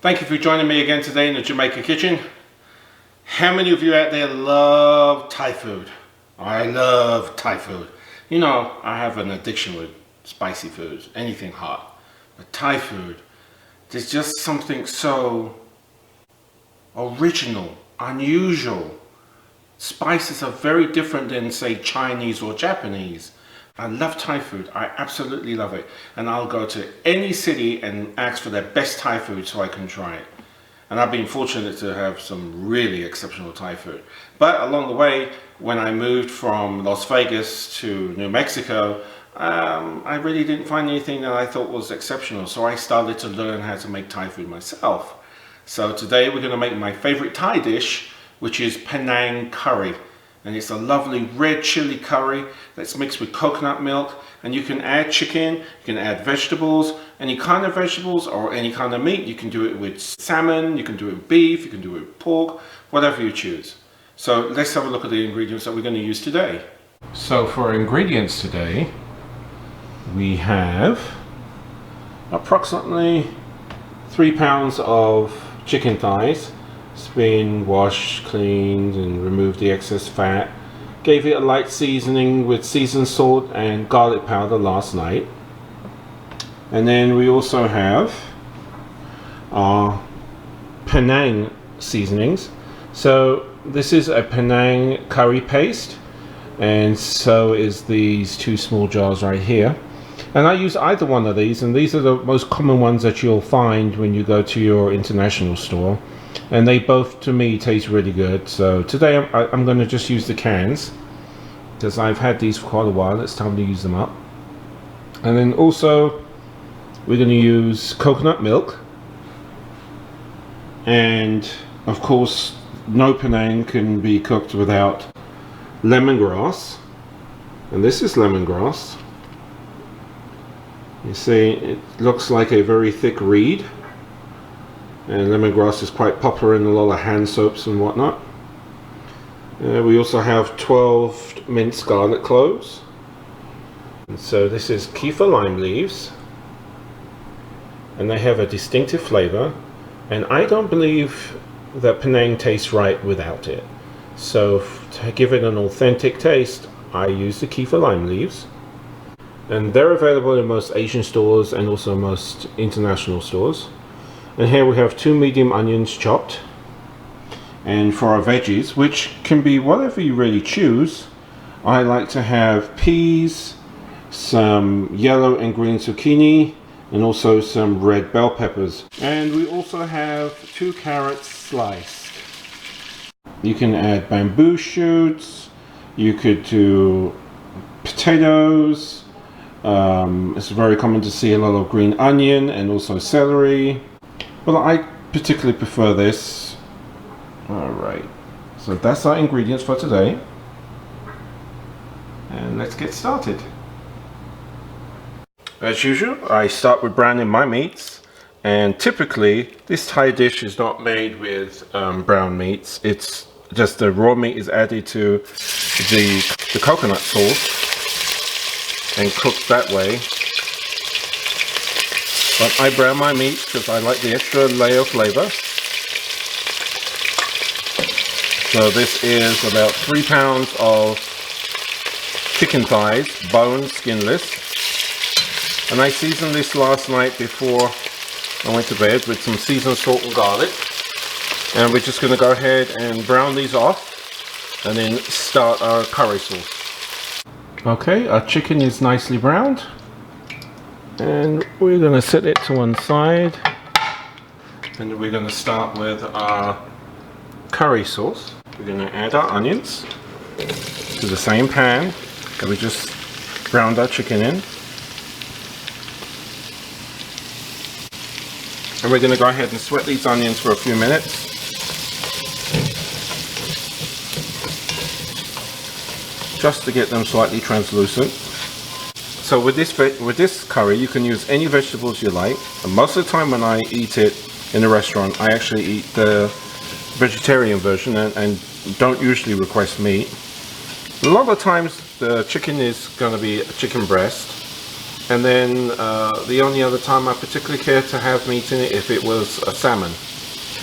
Thank you for joining me again today in the Jamaica kitchen. How many of you out there love Thai food? I love Thai food. You know, I have an addiction with spicy foods, anything hot. But Thai food, there's just something so original, unusual. Spices are very different than, say, Chinese or Japanese. I love Thai food. I absolutely love it. And I'll go to any city and ask for their best Thai food so I can try it. And I've been fortunate to have some really exceptional Thai food. But along the way, when I moved from Las Vegas to New Mexico, I really didn't find anything that I thought was exceptional. So I started to learn how to make Thai food myself. So today we're going to make my favorite Thai dish, which is Panang Curry. And it's a lovely red chili curry that's mixed with coconut milk, and you can add chicken, you can add vegetables, any kind of vegetables or any kind of meat. You can do it with salmon, you can do it with beef, you can do it with pork, whatever you choose. So let's have a look at the ingredients that we're going to use today. So for our ingredients today, we have approximately 3 pounds of chicken thighs. It's been washed, cleaned and removed the excess fat. Gave it a light seasoning with seasoned salt and garlic powder last night. And then we also have our Penang seasonings. So this is a Penang curry paste, and so is these 2 small jars right here. And I use either one of these, and these are the most common ones that you'll find when you go to your international store. And they both, to me, taste really good. So today I'm going to just use the cans, because I've had these for quite a while. It's time to use them up. And then also we're going to use coconut milk. And of course, no Penang can be cooked without lemongrass. And this is lemongrass. You see, it looks like a very thick reed. And lemongrass is quite popular in a lot of hand soaps and whatnot. We also have 12 minced garlic cloves. And so this is Kaffir lime leaves. And they have a distinctive flavor. And I don't believe that Penang tastes right without it. So to give it an authentic taste, I use the Kaffir lime leaves. And they're available in most Asian stores and also most international stores. And here we have 2 medium onions chopped. And for our veggies, which can be whatever you really choose, I like to have peas, some yellow and green zucchini, and also some red bell peppers. And we also have 2 carrots sliced. You can add bamboo shoots, you could do potatoes. It's very common to see a lot of green onion and also celery. Well, I particularly prefer this. Alright, so that's our ingredients for today. And let's get started. As usual, I start with browning my meats. And typically, this Thai dish is not made with brown meats. It's just the raw meat is added to the coconut sauce and cooked that way. But I brown my meat because I like the extra layer of flavor. So this is about 3 pounds of chicken thighs, bone, skinless. And I seasoned this last night before I went to bed with some seasoned salt and garlic. And we're just going to go ahead and brown these off and then start our curry sauce. Okay, our chicken is nicely browned. And we're going to set it to one side, and we're going to start with our curry sauce. We're going to add our onions to the same pan that we just browned our chicken in. And we're going to go ahead and sweat these onions for a few minutes. Just to get them slightly translucent. So with this curry, you can use any vegetables you like. And most of the time when I eat it in a restaurant, I actually eat the vegetarian version and don't usually request meat. A lot of times the chicken is going to be a chicken breast. And then the only other time I particularly care to have meat in it if it was a salmon.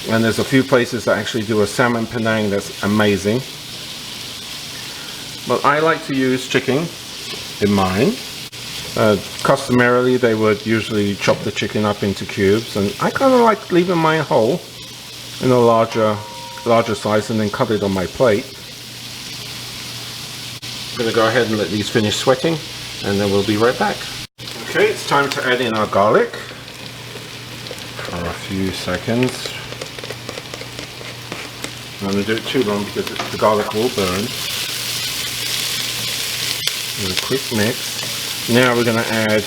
And there's a few places that actually do a salmon Penang that's amazing. But I like to use chicken in mine. Customarily they would usually chop the chicken up into cubes, and I kind of like leaving mine whole in a larger size and then cut it on my plate. I'm going to go ahead and let these finish sweating, and then we'll be right back. Okay, it's time to add in our garlic for a few seconds. I'm going to do it too long because the garlic will burn. A quick mix. Now we're going to add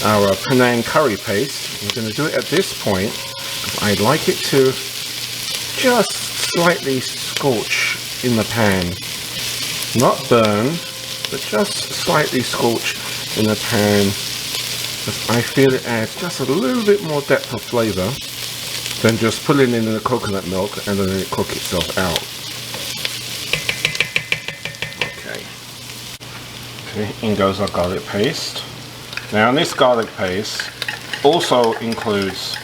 our Panang Curry paste. We're going to do it at this point because I'd like it to just slightly scorch in the pan. Not burn, but just slightly scorch in the pan. I feel it adds just a little bit more depth of flavor than just putting it in the coconut milk and then it cook itself out. Okay, in goes our garlic paste. Now this garlic paste also includes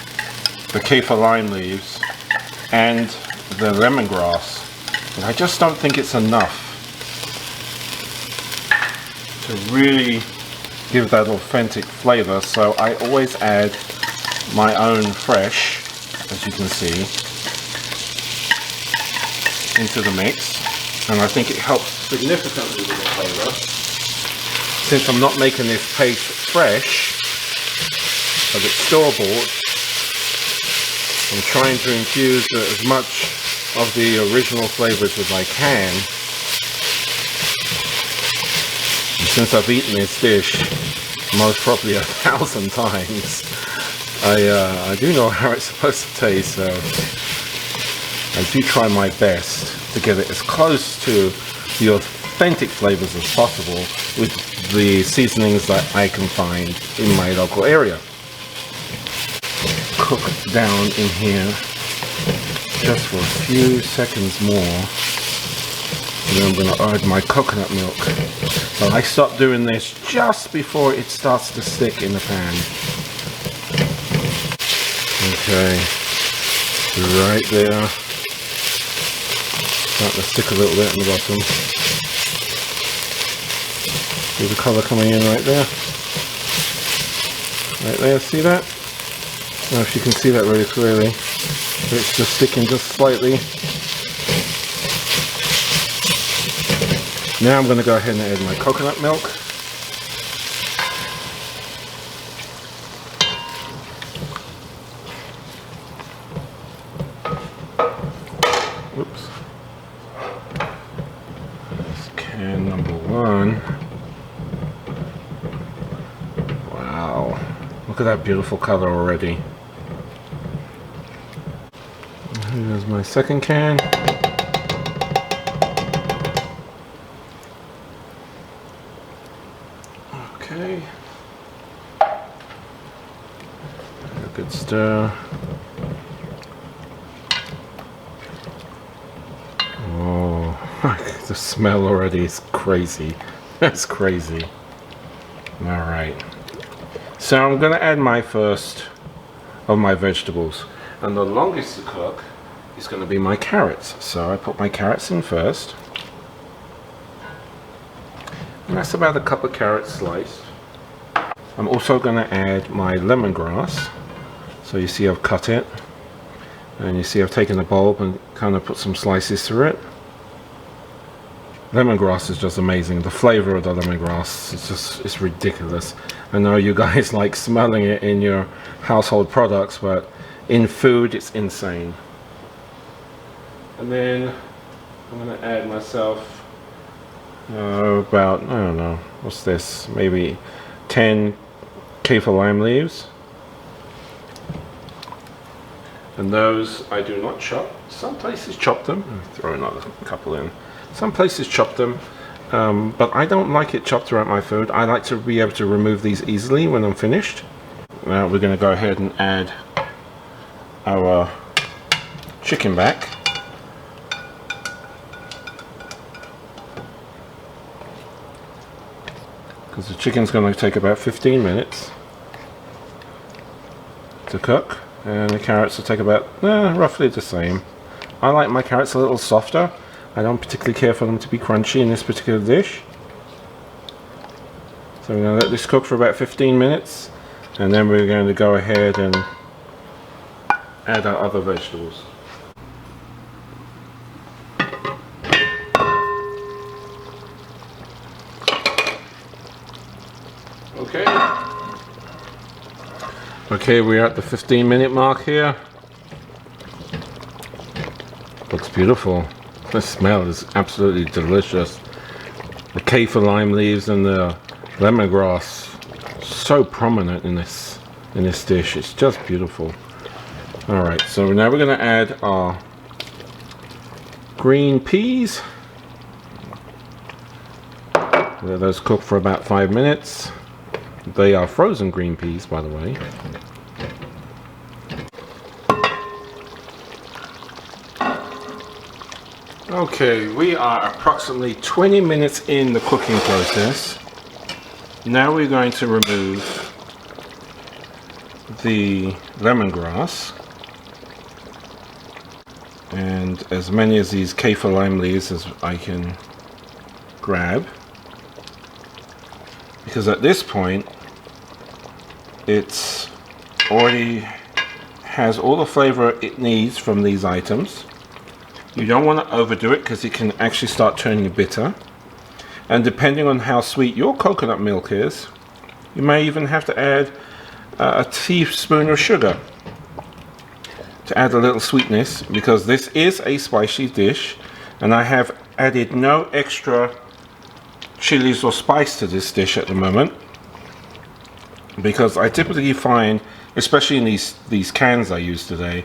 the kaffir lime leaves and the lemongrass, but I just don't think it's enough to really give that authentic flavor, so I always add my own fresh, as you can see, into the mix, and I think it helps significantly with the flavor. Since I'm not making this paste fresh, but it's store-bought, I'm trying to infuse as much of the original flavors as I can. And since I've eaten this dish most probably 1,000 times, I do know how it's supposed to taste, so I do try my best to get it as close to the authentic flavors as possible with the seasonings that I can find in my local area. Cook down in here just for a few seconds more, and then I'm going to add my coconut milk. So I stop doing this just before it starts to stick in the pan. Okay, right there, starting to stick a little bit on the bottom. See the colour coming in right there? Right there, see that? I don't know if you can see that really clearly. It's just sticking just slightly. Now I'm going to go ahead and add my coconut milk. Oops. That's can number one. Wow. Look at that beautiful color already. Here's my second can. Okay. A good stir. Oh, the smell already is crazy. That's crazy. Alright. So I'm going to add my first of my vegetables. And the longest to cook is going to be my carrots. So I put my carrots in first. And that's about a cup of carrots sliced. I'm also going to add my lemongrass. So you see I've cut it. And you see I've taken the bulb and kind of put some slices through it. Lemongrass is just amazing. The flavor of the lemongrass is just, it's ridiculous. I know you guys like smelling it in your household products, but in food it's insane. And then I'm going to add myself about, I don't know, what's this, maybe 10 kaffir lime leaves. And those I do not chop. Some places chop them. Throw another couple in. Some places chop them, but I don't like it chopped throughout my food. I like to be able to remove these easily when I'm finished. Now we're going to go ahead and add our chicken back. because the chicken's going to take about 15 minutes to cook, and the carrots will take about roughly the same. I like my carrots a little softer. I don't particularly care for them to be crunchy in this particular dish. So we're going to let this cook for about 15 minutes, and then we're going to go ahead and add our other vegetables. Okay, we're at the 15-minute mark here. Looks beautiful. The smell is absolutely delicious. The kaffir lime leaves and the lemongrass, so prominent in this dish. It's just beautiful. All right, so now we're going to add our green peas. Let those cook for about 5 minutes. They are frozen green peas, by the way. Okay, we are approximately 20 minutes in the cooking process. Now we're going to remove the lemongrass and as many of these kaffir lime leaves as I can grab, because at this point it's already has all the flavor it needs from these items. You don't want to overdo it because it can actually start turning bitter, and depending on how sweet your coconut milk is, you may even have to add a teaspoon of sugar to add a little sweetness, because this is a spicy dish and I have added no extra chilies or spice to this dish at the moment, because I typically find, especially in these cans I use today,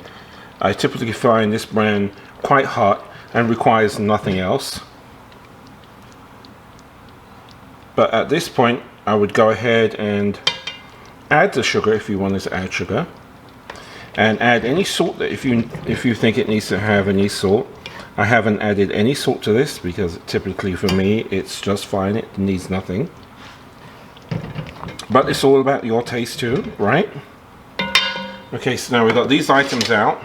I typically find this brand quite hot and requires nothing else. But at this point I would go ahead and add the sugar if you want to add sugar, and add any salt that if you think it needs to have any salt. I haven't added any salt to this because typically for me it's just fine, it needs nothing. But it's all about your taste too, right? Okay, so now we've got these items out.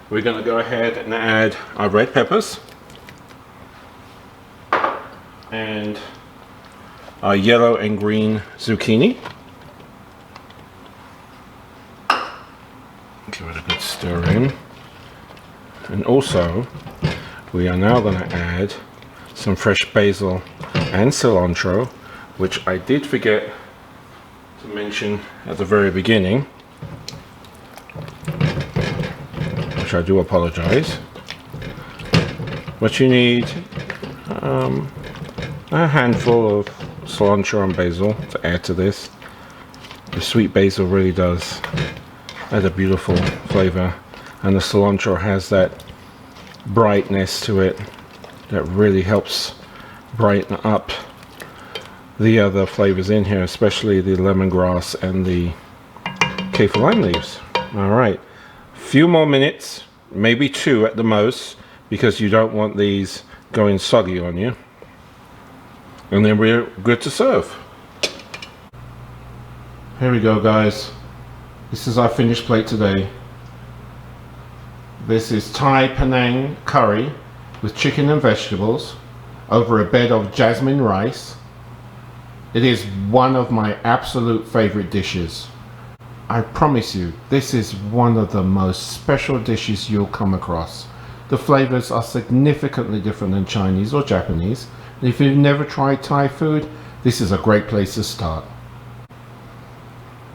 We're going to go ahead and add our red peppers and our yellow and green zucchini. Give it a good stir in. And also, we are now going to add some fresh basil and cilantro, which I did forget to mention at the very beginning. I do apologize, but you need a handful of cilantro and basil to add to this. The sweet basil really does add a beautiful flavor, and the cilantro has that brightness to it that really helps brighten up the other flavors in here, especially the lemongrass and the kaffir lime leaves. All right. Few more minutes, maybe 2 at the most, because you don't want these going soggy on you, and then we're good to serve. Here we go, guys. This is our finished plate today. This is Thai Panang Curry with chicken and vegetables over a bed of jasmine rice. It is one of my absolute favorite dishes. I promise you, this is one of the most special dishes you'll come across. The flavors are significantly different than Chinese or Japanese. And if you've never tried Thai food, this is a great place to start.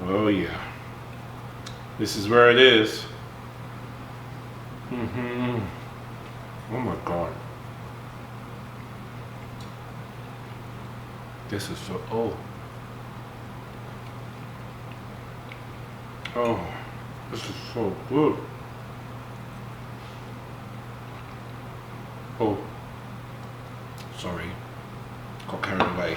Oh yeah. This is where it is. Oh my God. This is so, oh, this is so good. Oh, sorry, got carried away.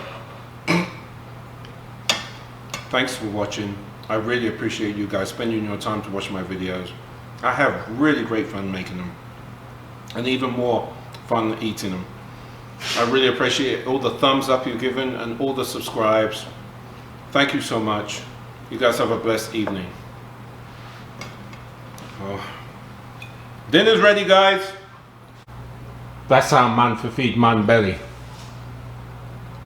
Thanks for watching. I really appreciate you guys spending your time to watch my videos. I have really great fun making them, and even more fun eating them. I really appreciate all the thumbs up you've given and all the subscribes. Thank you so much. You guys have a blessed evening. Oh. Dinner's ready, guys. That's our man for feed man belly.